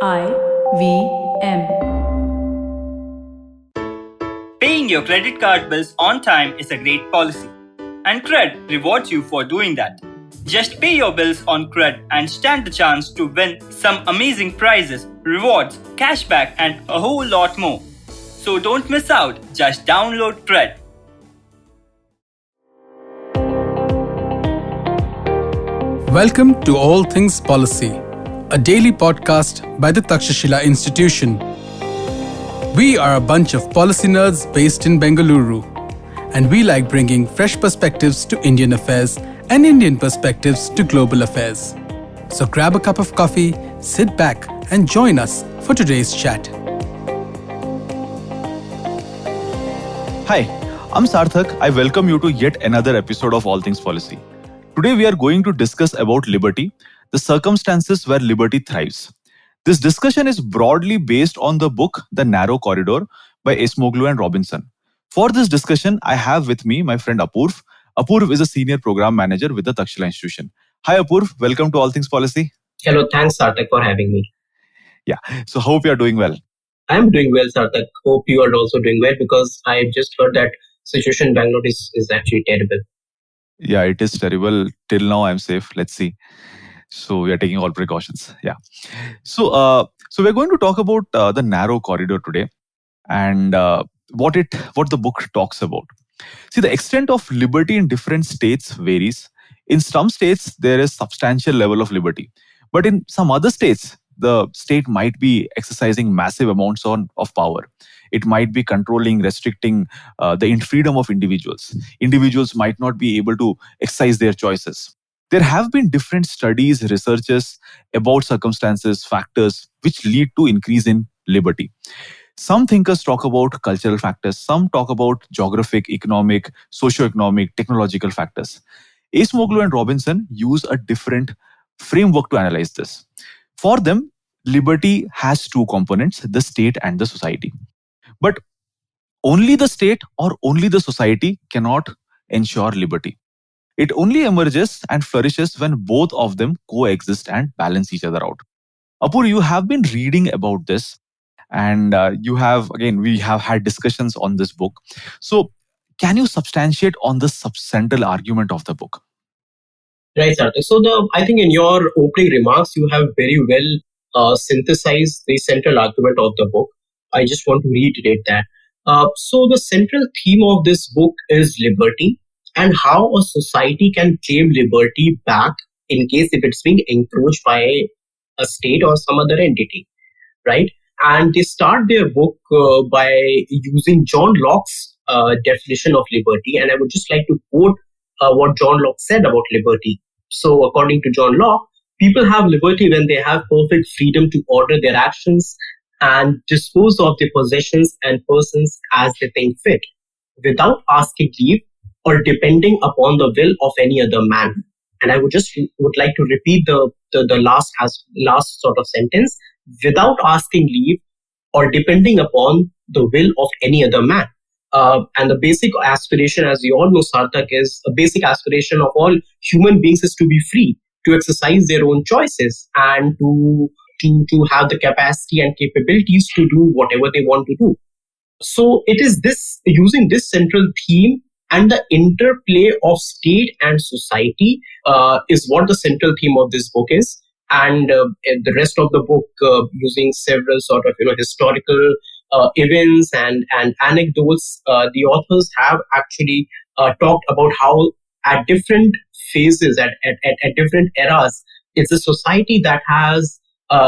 IVM. Paying your credit card bills on time is a great policy, and Cred rewards you for doing that. Just pay your bills on Cred and stand the chance to win some amazing prizes, rewards, cashback, and a whole lot more. So don't miss out, just download Cred. Welcome to All Things Policy, a daily podcast by the Takshashila Institution. We are a bunch of policy nerds based in Bengaluru, and we like bringing fresh perspectives to Indian affairs and Indian perspectives to global affairs. So grab a cup of coffee, sit back, and join us for today's chat. Hi, I'm Sarthak. I welcome you to yet another episode of All Things Policy. Today we are going to discuss about liberty, the circumstances where liberty thrives. This discussion is broadly based on the book The Narrow Corridor by Acemoglu and Robinson. For this discussion, I have with me my friend Apurv. Apurv is a senior program manager with the Takshashila Institution. Hi Apurv, welcome to All Things Policy. Hello, thanks Sarthak for having me. Yeah, so hope you are doing well. I am doing well, Sarthak. Hope you are also doing well because I just heard that situation in Bangalore is actually terrible. Yeah, it is terrible. Till now, I'm safe. Let's see. So we are taking all precautions. Yeah. So we're going to talk about the narrow corridor today, and what the book talks about. See, the extent of liberty in different states varies. In some states, there is substantial level of liberty, but in some other states, the state might be exercising massive amounts of power. It might be controlling, restricting the freedom of individuals. Individuals might not be able to exercise their choices. There have been different studies, researches about circumstances, factors which lead to increase in liberty. Some thinkers talk about cultural factors. Some talk about geographic, economic, socio-economic, technological factors. Acemoglu and Robinson use a different framework to analyze this. For them, liberty has two components, the state and the society. But only the state or only the society cannot ensure liberty. It only emerges and flourishes when both of them coexist and balance each other out. Apur, you have been reading about this, and we have had discussions on this book. So, can you substantiate on the central argument of the book? Right, Sarthak. So I think in your opening remarks, you have very well synthesized the central argument of the book. I just want to reiterate that. So the central theme of this book is liberty and how a society can claim liberty back in case if it's being encroached by a state or some other entity, right? And they start their book by using John Locke's definition of liberty. And I would just like to quote what John Locke said about liberty. So according to John Locke, people have liberty when they have perfect freedom to order their actions and dispose of their possessions and persons as they think fit, without asking leave or depending upon the will of any other man. And I would like to repeat the last sort of sentence, without asking leave or depending upon the will of any other man. And the basic aspiration, as you all know, Sarthak, is a basic aspiration of all human beings is to be free, to exercise their own choices and to have the capacity and capabilities to do whatever they want to do. So it is this using this central theme and the interplay of state and society is what the central theme of this book is. And the rest of the book using several sort of historical events and anecdotes, the authors have actually talked about how at different phases, at different eras, it's a society that has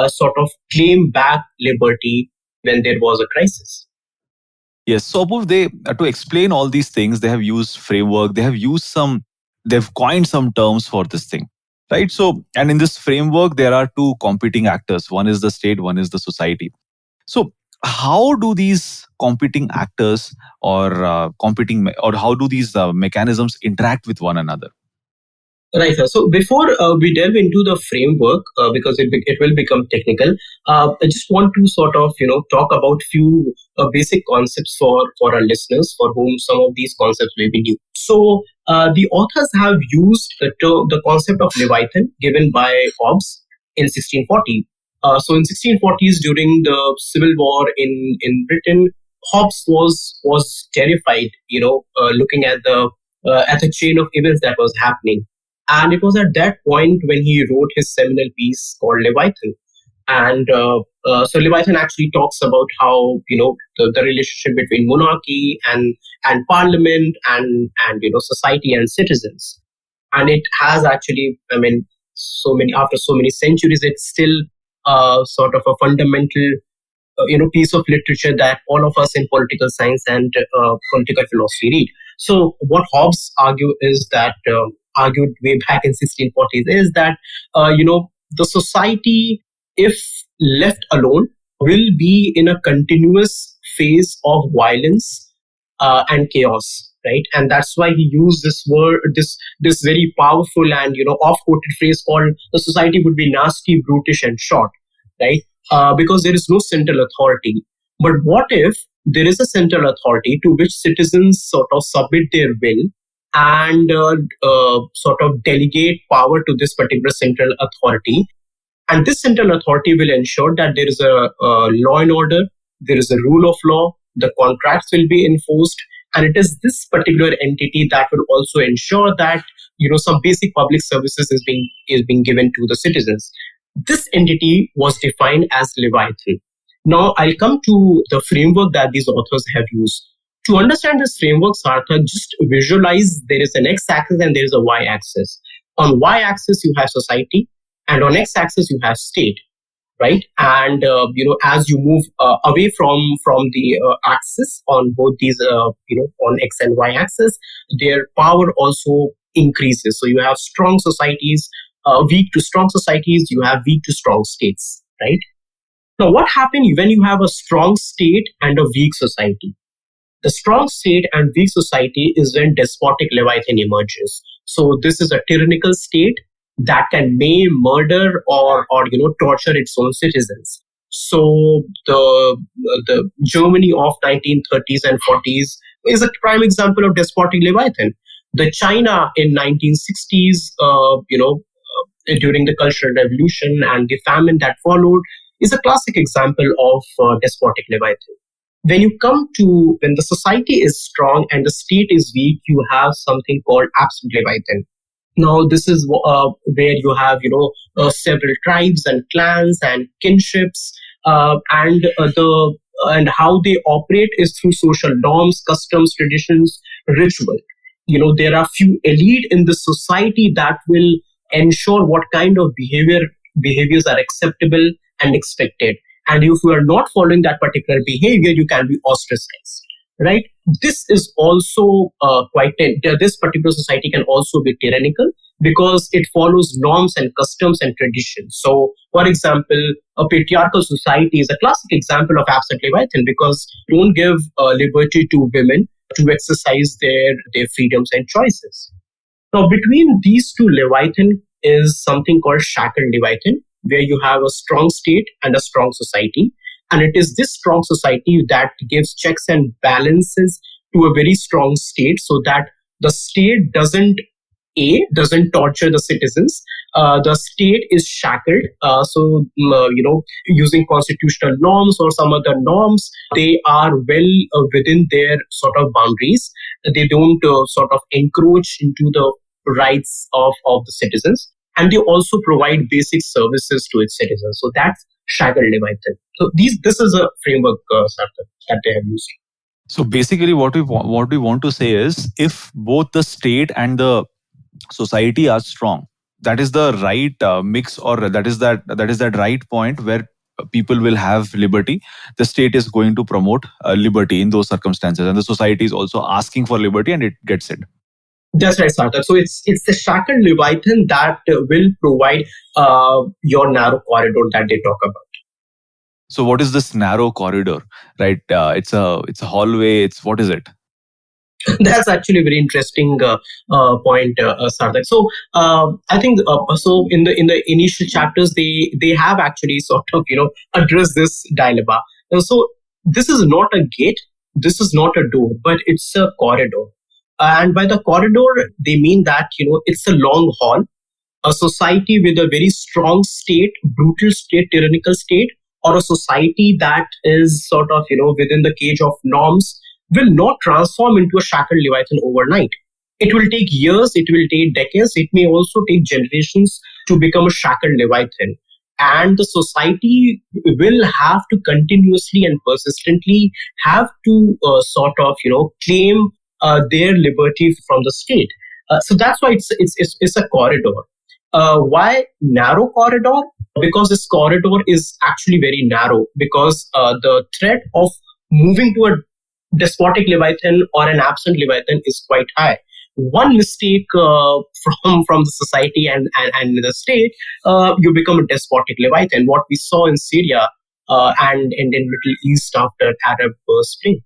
sort of claimed back liberty when there was a crisis. Yes, so Apurv, to explain all these things, they have used framework, they've coined some terms for this thing. Right. So, and in this framework, there are two competing actors. One is the state, one is the society. So, how do these competing actors or how do these mechanisms interact with one another? Right, sir. So before we delve into the framework, because it will become technical, I just want to sort of talk about few basic concepts for our listeners for whom some of these concepts may be new. So the authors have used the concept of Leviathan given by Hobbes in 1640. So in 1640s, during the Civil War in Britain, Hobbes was terrified, looking at the chain of events that was happening, and it was at that point when he wrote his seminal piece called Leviathan. And so Leviathan actually talks about how the relationship between monarchy and parliament and society and citizens, and it has actually, I mean, after so many centuries, it's still sort of a fundamental piece of literature that all of us in political science and political philosophy read. So what Hobbes argued way back in 1640s is that the society, if left alone, will be in a continuous phase of violence and chaos, right? And that's why he used this word, this very powerful and oft-quoted phrase called the society would be nasty, brutish, and short, right? Because there is no central authority. But what if there is a central authority to which citizens sort of submit their will and sort of delegate power to this particular central authority? And this central authority will ensure that there is a law and order, there is a rule of law, the contracts will be enforced, and it is this particular entity that will also ensure that some basic public services is being given to the citizens. This entity was defined as Leviathan. Now I'll come to the framework that these authors have used. To understand this framework, Sarthak, just visualize there is an x-axis and there is a y-axis. On y-axis you have society, and on x-axis you have state, right? And as you move away from the axis on both these, on x and y axis, their power also increases. So you have strong societies, weak to strong societies. You have weak to strong states, right? Now, what happens when you have a strong state and a weak society? The strong state and weak society is when despotic Leviathan emerges. So this is a tyrannical state that can maim, murder, or torture its own citizens. So the Germany of 1930s and 40s is a prime example of despotic Leviathan. The China in 1960s, during the Cultural Revolution and the famine that followed, is a classic example of despotic Leviathan. When the society is strong and the state is weak, you have something called absolute Leviathan. Now, this is where you have, several tribes and clans and kinships, and how they operate is through social norms, customs, traditions, ritual. There are few elite in the society that will ensure what kind of behaviors are acceptable and expected. And if you are not following that particular behavior, you can be ostracized, right? This is also this particular society can also be tyrannical because it follows norms and customs and traditions. So, for example, a patriarchal society is a classic example of absolute Leviathan because you don't give liberty to women to exercise their freedoms and choices. Now, between these two Leviathan is something called shackled Leviathan, where you have a strong state and a strong society. And it is this strong society that gives checks and balances to a very strong state so that the state doesn't torture the citizens. The state is shackled. Using constitutional norms or some other norms, they are well within their sort of boundaries. They don't sort of encroach into the rights of the citizens. And they also provide basic services to its citizens. So that's shackled Leviathan. So this is a framework that they have used. So basically, what we want to say is, if both the state and the society are strong, that is the right mix, or that is that right point where people will have liberty. The state is going to promote liberty in those circumstances, and the society is also asking for liberty, and it gets it. That's right, Sarthak. So it's the shackled Leviathan that will provide your narrow corridor that they talk about. So what is this narrow corridor, right? It's a hallway. What is it? That's actually a very interesting point, Sarthak. So I think so in the initial chapters they have actually sort of addressed this dilemma. So this is not a gate, this is not a door, but it's a corridor. And by the corridor, they mean that it's a long hall a society with a very strong state, brutal state, tyrannical state, or a society that is sort of, within the cage of norms, will not transform into a shackled Leviathan overnight. It will take years, it will take decades, it may also take generations to become a shackled Leviathan. And the society will have to continuously and persistently have to claim their liberty from the state. So that's why it's a corridor. Why narrow corridor? Because this corridor is actually very narrow, because the threat of moving to a despotic Leviathan or an absent Leviathan is quite high. One mistake from the society and the state, you become a despotic Leviathan. What we saw in Syria and in Middle East after Arab Spring.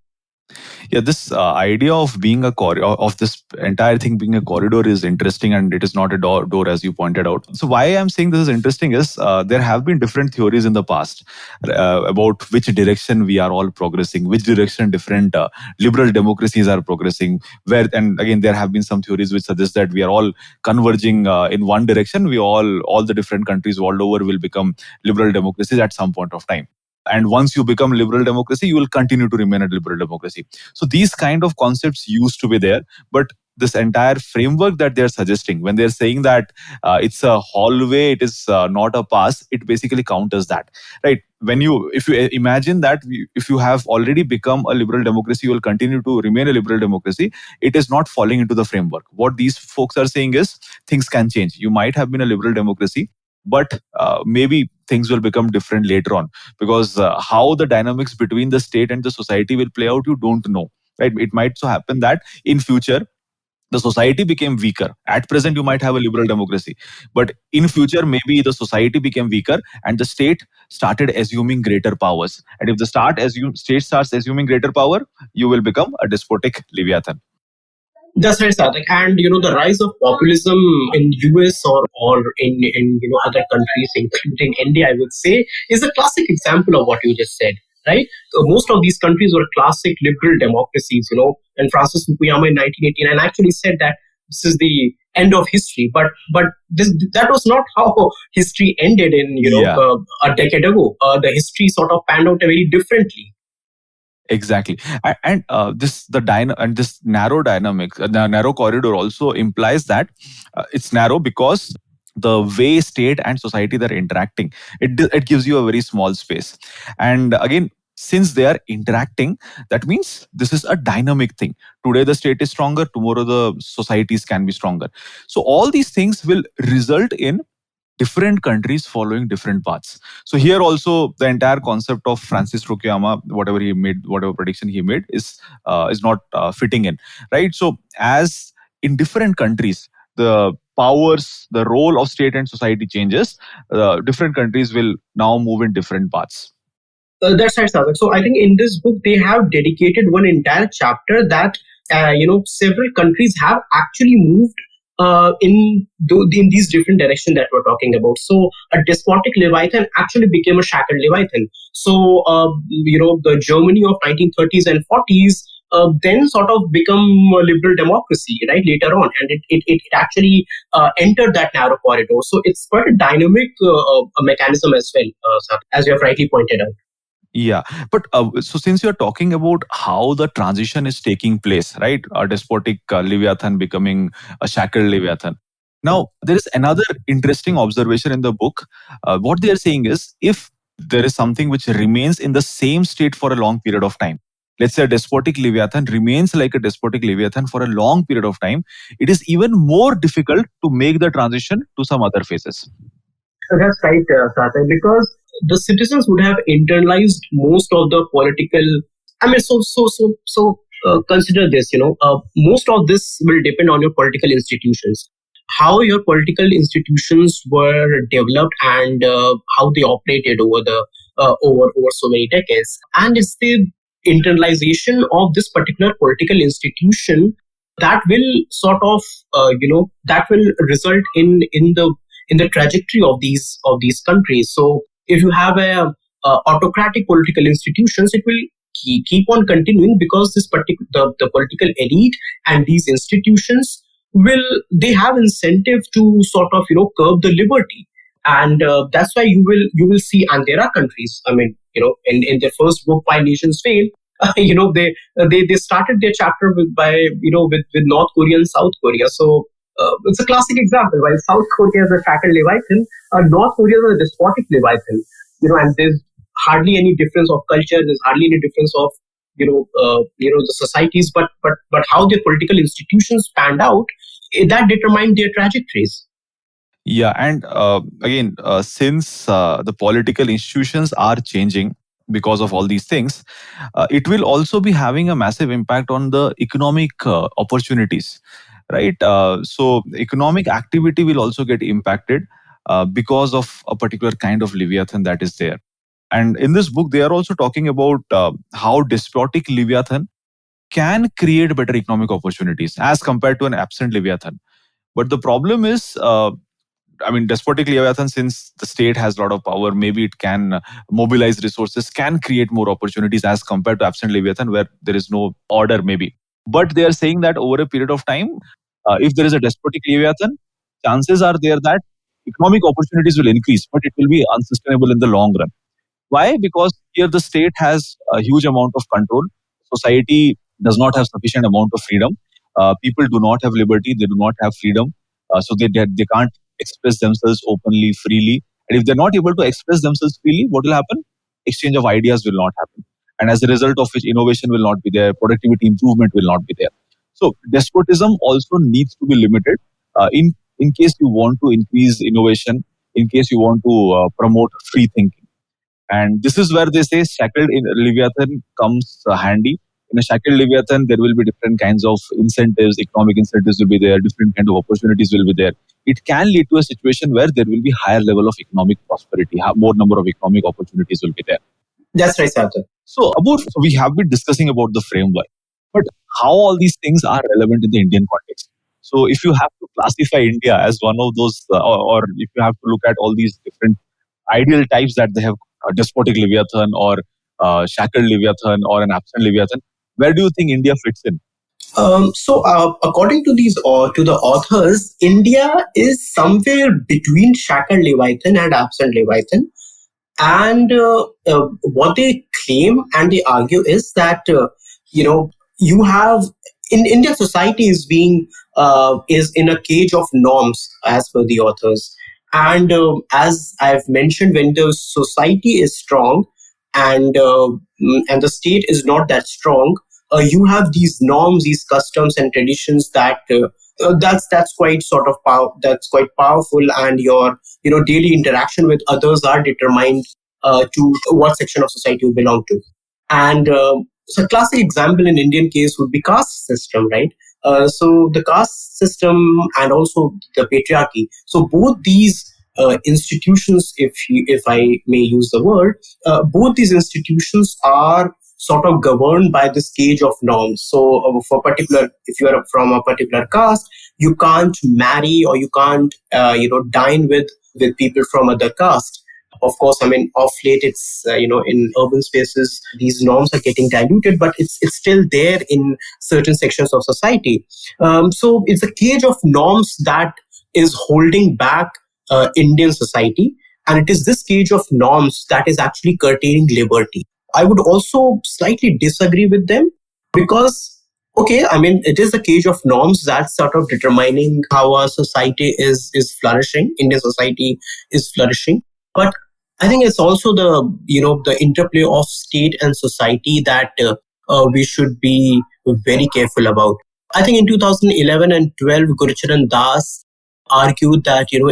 Yeah, this idea of being a corridor, of this entire thing being a corridor, is interesting, and it is not a door, as you pointed out. So why I'm saying this is interesting is there have been different theories in the past about which direction we are all progressing, which direction different liberal democracies are progressing. And again, there have been some theories which suggest that we are all converging in one direction. All the different countries world over will become liberal democracies at some point of time. And once you become liberal democracy, you will continue to remain a liberal democracy. So these kind of concepts used to be there, but this entire framework that they're suggesting, when they're saying that it's a hallway, it is not a pass, it basically counters that, right? If you imagine that if you have already become a liberal democracy, you will continue to remain a liberal democracy, it is not falling into the framework. What these folks are saying is things can change. You might have been a liberal democracy, but maybe things will become different later on, because how the dynamics between the state and the society will play out, you don't know, right? It might so happen that in future the society became weaker. At present, you might have a liberal democracy, but in future, maybe the society became weaker and the state started assuming greater powers. And if the state starts assuming greater power, you will become a despotic Leviathan. That's right, Sadak. And the rise of populism in US or in other countries, including India, I would say, is a classic example of what you just said. Right? Most of these countries were classic liberal democracies. And Francis Fukuyama in 1989 actually said that this is the end of history. But that was not how history ended in a decade ago. The history sort of panned out very differently. Exactly, and this narrow dynamic, the narrow corridor also implies that it's narrow because the way state and society that are interacting, it gives you a very small space. And again, since they are interacting, that means this is a dynamic thing. Today the state is stronger, tomorrow the societies can be stronger. So all these things will result in different countries following different paths. So here also the entire concept of Francis Fukuyama, whatever prediction he made, is not fitting in, right? So as in different countries, the powers, the role of state and society changes, different countries will now move in different paths. That's right, Sadak. So I think in this book they have dedicated one entire chapter that several countries have actually moved in these different directions that we're talking about. So a despotic Leviathan actually became a shackled Leviathan. So the Germany of 1930s and 40s then sort of become a liberal democracy, right, later on, and it actually entered that narrow corridor. So it's quite a dynamic mechanism as well, as you have rightly pointed out. Yeah, but so since you're talking about how the transition is taking place, right? A despotic Leviathan becoming a shackled Leviathan. Now, there is another interesting observation in the book. What they are saying is, if there is something which remains in the same state for a long period of time, let's say a despotic Leviathan remains like a despotic Leviathan for a long period of time, it is even more difficult to make the transition to some other phases. That's right, Satay, because the citizens would have internalized most of the political. I mean, consider this. Most of this will depend on your political institutions, how your political institutions were developed, and how they operated over so many decades. And it's the internalization of this particular political institution that will sort of that will result in the trajectory of these countries. So if you have a autocratic political institutions, it will keep on continuing, because the political elite and these institutions they have incentive to sort of curb the liberty, and that's why you will see, and there are countries. I mean, in their first book, Why Nations Fail, they started their chapter with North Korea and South Korea. So it's a classic example. While South Korea is a shackled leviathan, North Korea is a despotic leviathan. And there's hardly any difference of culture. There's hardly any difference of the societies, but how their political institutions panned out, that determined their trajectories. Yeah, and again, since the political institutions are changing because of all these things, it will also be having a massive impact on the economic opportunities, right? So economic activity will also get impacted because of a particular kind of Leviathan that is there. And in this book, they are also talking about how despotic Leviathan can create better economic opportunities as compared to an absent Leviathan. But the problem is, despotic Leviathan, since the state has a lot of power, maybe it can mobilize resources, can create more opportunities as compared to absent Leviathan, where there is no order, maybe. But they are saying that over a period of time, if there is a despotic Leviathan, chances are there that economic opportunities will increase, but it will be unsustainable in the long run. Why? Because here the state has a huge amount of control. Society does not have sufficient amount of freedom. People do not have liberty. They do not have freedom. So they can't express themselves openly, freely. And if they're not able to express themselves freely, what will happen? Exchange of ideas will not happen. And as a result of which, innovation will not be there, productivity improvement will not be there. So despotism also needs to be limited in case you want to increase innovation, in case you want to promote free thinking. And this is where they say shackled in Leviathan comes handy. In a shackled Leviathan, there will be different kinds of incentives, economic incentives will be there, different kind of opportunities will be there. It can lead to a situation where there will be higher level of economic prosperity, more number of economic opportunities will be there. That's right, Sarthak. So we have been discussing about the framework, but how all these things are relevant in the Indian context. So if you have to classify India as one of those, or if you have to look at all these different ideal types that they have, a despotic Leviathan or shackled Leviathan or an absent Leviathan, where do you think India fits in? According to the authors, India is somewhere between shackled Leviathan and absent Leviathan. And what they claim and they argue is that you have in India, society is in a cage of norms, as per the authors. And as I've mentioned, when the society is strong and the state is not that strong, you have these norms, these customs and traditions that's quite sort of that's quite powerful, and your daily interaction with others are determined to what section of society you belong to. And so a classic example in Indian case would be caste system, right? So the caste system and also the patriarchy. So both these institutions, if I may use the word, both these institutions are sort of governed by this cage of norms. So if you are from a particular caste, you can't marry or you can't dine with people from other caste. Of course, I mean, of late, it's in urban spaces, these norms are getting diluted, but it's still there in certain sections of society. So it's a cage of norms that is holding back Indian society, and it is this cage of norms that is actually curtailing liberty. I would also slightly disagree with them because, okay, I mean, it is a cage of norms that's sort of determining how our society is flourishing. Indian society is flourishing, but I think it's also the interplay of state and society that we should be very careful about. I think in 2011 and 12, Gurucharan Das argued that in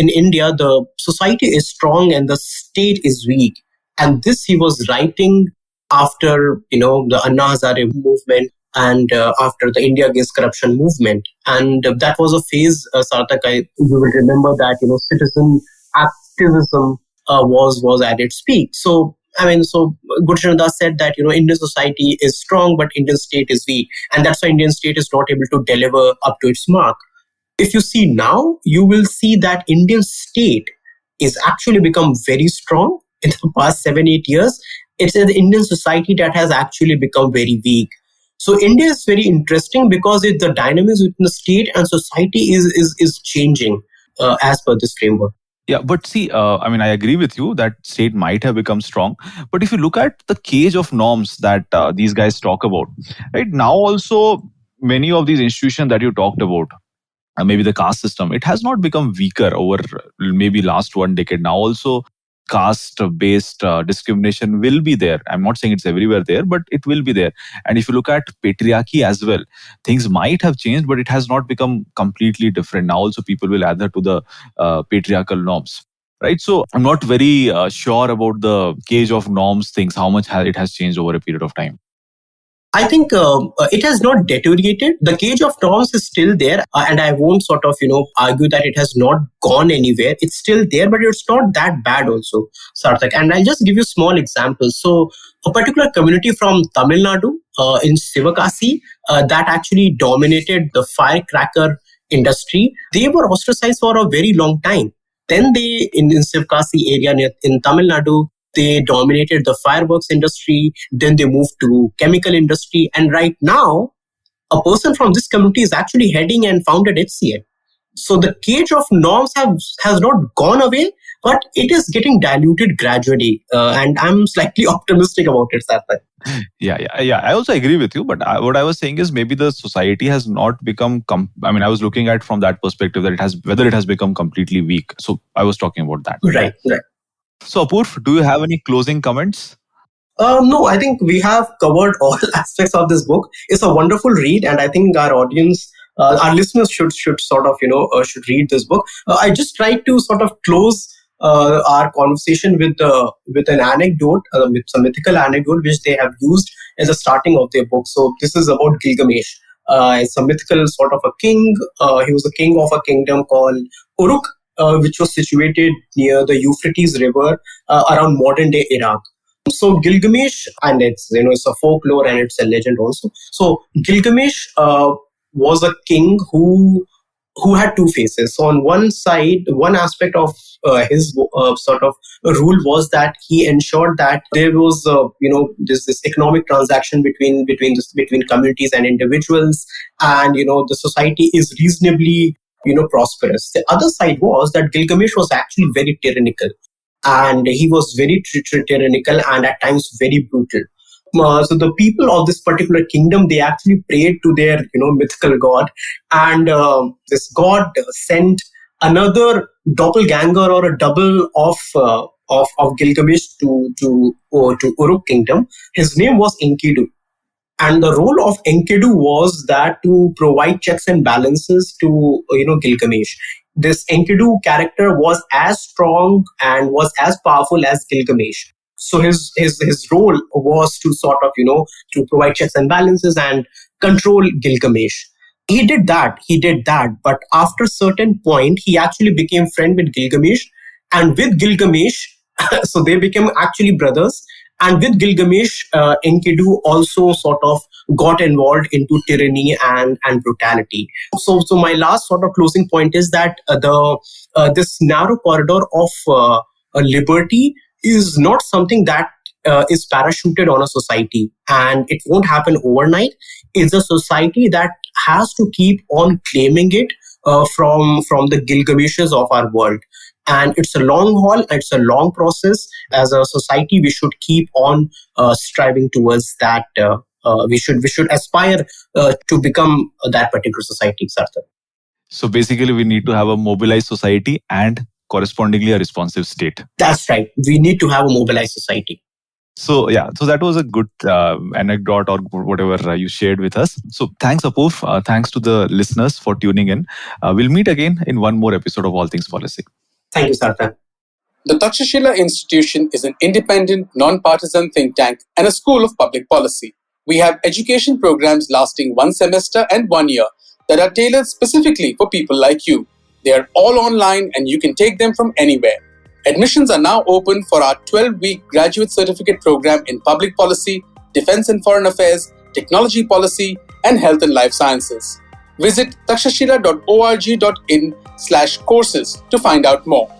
India the society is strong and the state is weak, and this he was writing after the Anna Hazare movement and after the India Against Corruption movement, and that was a phase, Sarthak, you will remember that citizen activism was at its peak. So Gurucharan Das said that Indian society is strong but Indian state is weak, and that's why Indian state is not able to deliver up to its mark. If you see now, you will see that Indian state is actually become very strong in the past 7-8 years. It's the Indian society that has actually become very weak. So India is very interesting because the dynamics within the state and society is changing as per this framework. Yeah, but see, I agree with you that state might have become strong. But if you look at the cage of norms that these guys talk about, right now also many of these institutions that you talked about, maybe the caste system, it has not become weaker over maybe last 1 decade. Now also caste-based discrimination will be there. I'm not saying it's everywhere there, but it will be there. And if you look at patriarchy as well, things might have changed, but it has not become completely different. Now also people will adhere to the patriarchal norms. Right, so I'm not very sure about the cage of norms things, how much it has changed over a period of time. I think it has not deteriorated. The cage of norms is still there, and I won't sort of argue that it has not gone anywhere. It's still there, but it's not that bad also, Sarthak. And I'll just give you small examples. So a particular community from Tamil Nadu in Sivakasi that actually dominated the firecracker industry. They were ostracized for a very long time. Then they in Sivakasi area in Tamil Nadu, they dominated the fireworks industry. Then they moved to chemical industry. And right now, a person from this community is actually heading and founded HCL. So the cage of norms has not gone away, but it is getting diluted gradually. And I'm slightly optimistic about it, Sarthak. Yeah. I also agree with you, but what I was saying is maybe the society has not become. I was looking at from that perspective that whether it has become completely weak. So I was talking about that. Right. So Apoorv, do you have any closing comments? No, I think we have covered all aspects of this book. It's a wonderful read, and I think our audience, our listeners should sort of should read this book. I just tried to sort of close our conversation with an anecdote, with some mythical anecdote which they have used as the starting of their book. So this is about Gilgamesh. It's a mythical sort of a king. He was a king of a kingdom called Uruk, which was situated near the Euphrates River around modern day Iraq. So Gilgamesh, and it's a folklore and it's a legend also. So Gilgamesh was a king who had two faces. So on one side, one aspect of his sort of rule was that he ensured that there was this economic transaction between communities and individuals, and the society is reasonably prosperous. The other side was that Gilgamesh was actually very tyrannical, and he was very tyrannical and at times very brutal. So the people of this particular kingdom, they actually prayed to their mythical god, and this god sent another doppelganger or a double of Gilgamesh to Uruk kingdom. His name was Enkidu. And the role of Enkidu was that to provide checks and balances to Gilgamesh. This Enkidu character was as strong and was as powerful as Gilgamesh. So his role was to sort of to provide checks and balances and control Gilgamesh. He did that, but after a certain point, he actually became friend with Gilgamesh, and with Gilgamesh, so they became actually brothers. And with Gilgamesh, Enkidu also sort of got involved into tyranny and brutality. So my last sort of closing point is that this narrow corridor of liberty is not something that is parachuted on a society, and it won't happen overnight. It's a society that has to keep on claiming it from the Gilgameshes of our world. And it's a long haul, it's a long process. As a society, we should keep on striving towards that. We should aspire to become that particular society, Sarthak. So basically, we need to have a mobilized society and correspondingly a responsive state. That's right. We need to have a mobilized society. So that was a good anecdote or whatever you shared with us. So thanks, Apoorv. Thanks to the listeners for tuning in. We'll meet again in one more episode of All Things Policy. Thank you, Sarthak. The Takshashila Institution is an independent, non-partisan think tank and a school of public policy. We have education programs lasting 1 semester and 1 year that are tailored specifically for people like you. They are all online and you can take them from anywhere. Admissions are now open for our 12-week graduate certificate program in public policy, defense and foreign affairs, technology policy, and health and life sciences. Visit takshashila.org.in/courses to find out more.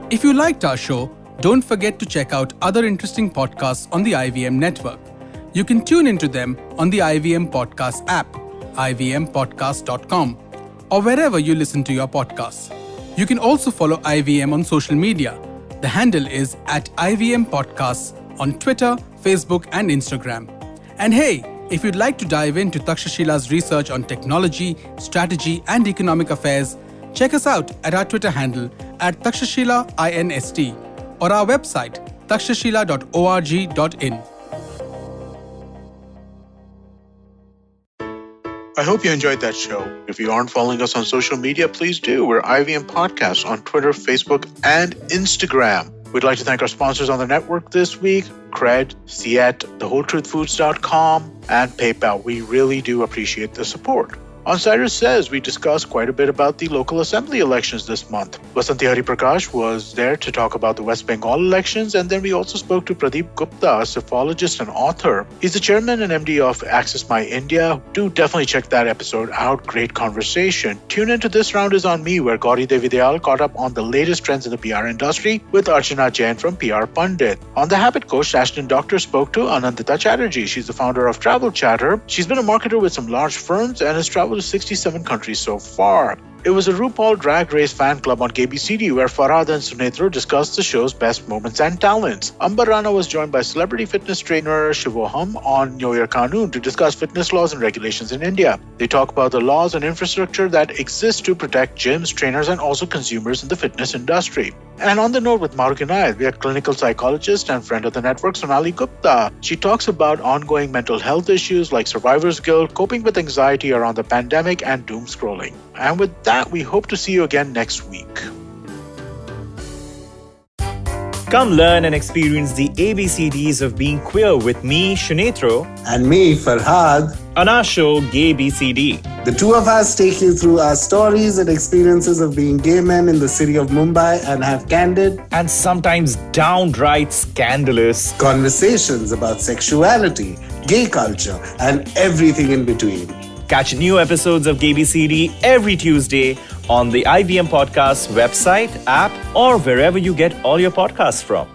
If you liked our show, Don't forget to check out other interesting podcasts on the IVM network. You can tune into them on the IVM Podcast app, ivmpodcast.com, or wherever you listen to your podcasts. You can also follow IVM on social media. The handle is @IVM Podcasts on Twitter, Facebook, and Instagram. And hey, if you'd like to dive into Takshashila's research on technology, strategy, and economic affairs, check us out at our Twitter handle @TakshashilaINST or our website takshashila.org.in. I hope you enjoyed that show. If you aren't following us on social media, please do. We're IVM Podcasts on Twitter, Facebook, and Instagram. We'd like to thank our sponsors on the network this week, Cred, Ciet, TheWholeTruthFoods.com, and PayPal. We really do appreciate the support. On Cyrus Says, we discussed quite a bit about the local assembly elections this month. Vasanti Hariprakash was there to talk about the West Bengal elections, and then we also spoke to Pradeep Gupta, a psephologist and author. He's the chairman and MD of Access My India. Do definitely check that episode out. Great conversation. Tune into This Round Is On Me, where Gauri Devi Dayal caught up on the latest trends in the PR industry with Archana Jain from PR Pundit. On The Habit Coach, Ashton Doctor spoke to Anandita Chatterjee. She's the founder of Travel Chatter. She's been a marketer with some large firms and has traveled to 67 countries so far. It was a RuPaul Drag Race fan club on KBCD where Farhad and Sunetro discussed the show's best moments and talents. Ambar Rana was joined by celebrity fitness trainer Shivoham on Know Your Kanun to discuss fitness laws and regulations in India. They talk about the laws and infrastructure that exist to protect gyms, trainers, and also consumers in the fitness industry. And on the note with Maruk Inayat, we are clinical psychologist and friend of the network, Sonali Gupta. She talks about ongoing mental health issues like survivor's guilt, coping with anxiety around the pandemic, and doom scrolling. And with that, we hope to see you again next week. Come learn and experience the ABCDs of being queer with me, Shunetro, and me, Farhad, on our show Gay BCD. The two of us take you through our stories and experiences of being gay men in the city of Mumbai and have candid and sometimes downright scandalous conversations about sexuality, gay culture, and everything in between. Catch new episodes of Gay BCD every Tuesday on the IVM Podcast website, app, or wherever you get all your podcasts from.